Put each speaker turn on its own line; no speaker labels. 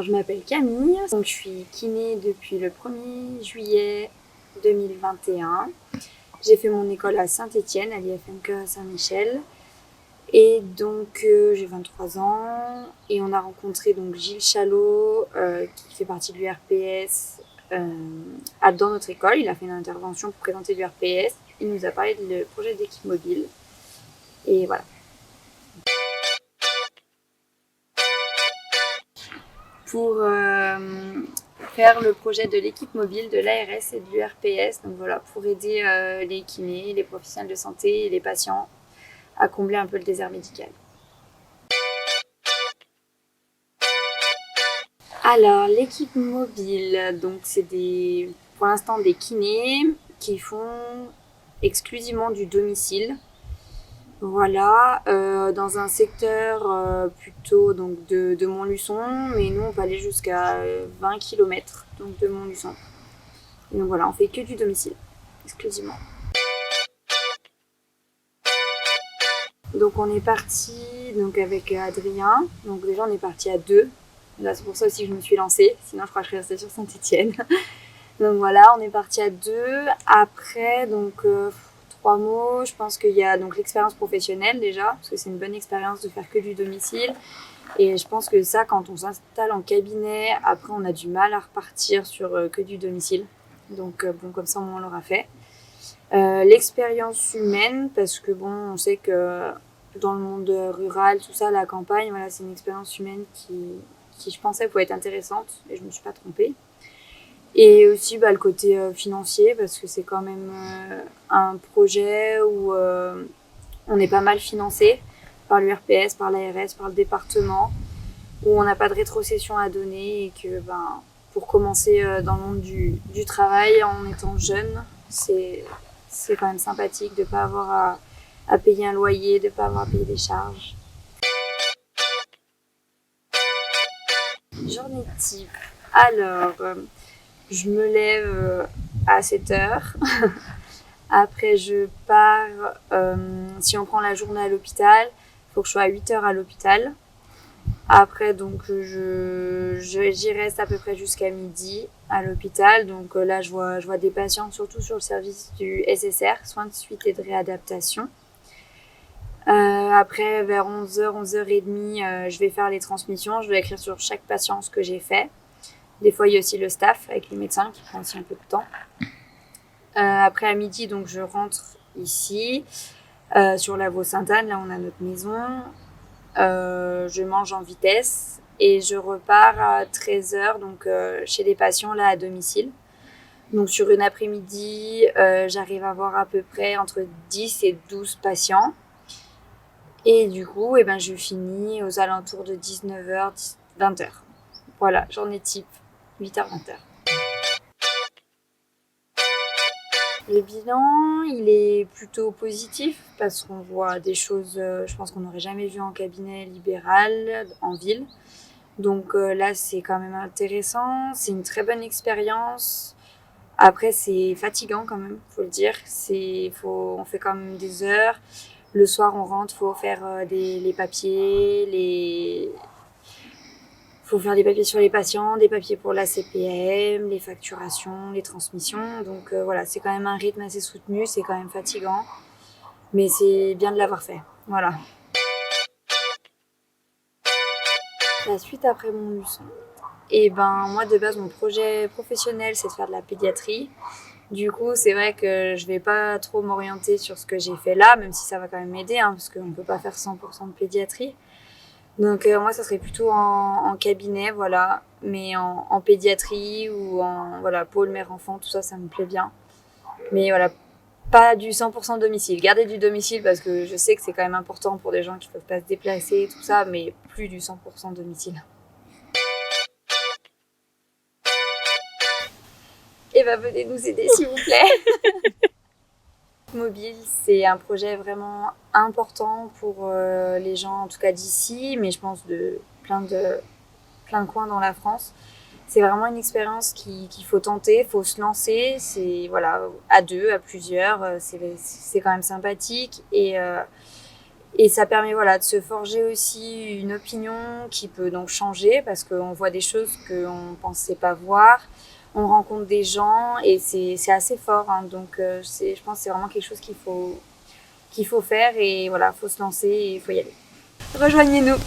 je m'appelle Camille, donc je suis kiné depuis le 1er juillet 2021. J'ai fait mon école à Saint-Étienne, à l'IFMK Saint-Michel. Et donc j'ai 23 ans et on a rencontré donc Gilles Chalot qui fait partie de l'URPS dans notre école. Il a fait une intervention pour présenter l'URPS. Il nous a parlé du projet d'équipe mobile. Et voilà. Pour faire le projet de l'équipe mobile de l'ARS et de l'URPS, donc voilà, pour aider les kinés, les professionnels de santé et les patients à combler un peu le désert médical. Alors, l'équipe mobile, donc c'est pour l'instant des kinés qui font exclusivement du domicile. Voilà, dans un secteur plutôt donc de Montluçon, mais nous on peut aller jusqu'à 20 km donc de Montluçon. Et donc voilà, on fait que du domicile, exclusivement. Donc on est parti donc avec Adrien, donc déjà on est parti à 2. Là, c'est pour ça aussi que je me suis lancée, sinon je crois que je serais restée sur Saint-Étienne. Donc voilà, on est parti à 2. Après, donc 3 mots, je pense qu'il y a donc l'expérience professionnelle déjà, parce que c'est une bonne expérience de faire que du domicile. Et je pense que ça, quand on s'installe en cabinet, après on a du mal à repartir sur que du domicile. Donc bon, comme ça on l'aura fait. L'expérience humaine, parce que bon, on sait que dans le monde rural, tout ça, la campagne, voilà, c'est une expérience humaine qui je pensais pouvait être intéressante, et je me suis pas trompée. Et aussi le côté financier, parce que c'est quand même un projet où on est pas mal financé par l'URPS, par l'ARS, par le département, où on n'a pas de rétrocession à donner et que pour commencer dans le monde du travail en étant jeune, c'est quand même sympathique de ne pas avoir à payer un loyer, de ne pas avoir à payer des charges. Journée type. Alors, je me lève à 7h. Après, je pars. Si on prend la journée à l'hôpital, il faut que je sois à 8h à l'hôpital. Après, donc, j'y reste à peu près jusqu'à midi à l'hôpital. Donc là, je vois des patients, surtout sur le service du SSR, soins de suite et de réadaptation. Après, vers 11h, 11h30, je vais faire les transmissions. Je dois écrire sur chaque patient ce que j'ai fait. Des fois, il y a aussi le staff avec les médecins qui prend aussi un peu de temps. Après, à midi, donc, je rentre ici, sur la Vaux-Sainte-Anne. Là, on a notre maison. Je mange en vitesse et je repars à 13h donc, chez les patients là, à domicile. Donc, sur une après-midi, j'arrive à avoir à peu près entre 10 et 12 patients. Et du coup, je finis aux alentours de 19h, 20h. Voilà, journée type, 8h, 20h. Le bilan, il est plutôt positif parce qu'on voit des choses, je pense qu'on n'aurait jamais vu en cabinet libéral, en ville. Donc là, c'est quand même intéressant. C'est une très bonne expérience. Après, c'est fatigant quand même, faut le dire. On fait quand même des heures. Le soir, on rentre, faut faire les papiers, faut faire des papiers sur les patients, des papiers pour la CPM, les facturations, les transmissions. Donc voilà, c'est quand même un rythme assez soutenu, c'est quand même fatigant. Mais c'est bien de l'avoir fait. Voilà. La suite après Montluçon. Moi, de base, mon projet professionnel, c'est de faire de la pédiatrie. Du coup, c'est vrai que je vais pas trop m'orienter sur ce que j'ai fait là, même si ça va quand même m'aider, parce qu'on ne peut pas faire 100% de pédiatrie. Donc moi, ça serait plutôt en cabinet, voilà, mais en pédiatrie ou en pôle mère-enfant, tout ça, ça me plaît bien. Mais voilà, pas du 100% domicile. Garder du domicile parce que je sais que c'est quand même important pour des gens qui ne peuvent pas se déplacer et tout ça, mais plus du 100% domicile. Venez nous aider s'il vous plaît. Mobile, c'est un projet vraiment important pour les gens, en tout cas d'ici, mais je pense de plein de coins dans la France. C'est vraiment une expérience qu'il faut tenter, il faut se lancer. C'est à 2, à plusieurs, c'est quand même sympathique et Et ça permet voilà, de se forger aussi une opinion qui peut donc changer parce qu'on voit des choses qu'on ne pensait pas voir. On rencontre des gens et c'est assez fort. Hein. Donc je pense que c'est vraiment quelque chose qu'il faut faire et voilà, faut se lancer et il faut y aller. Rejoignez-nous!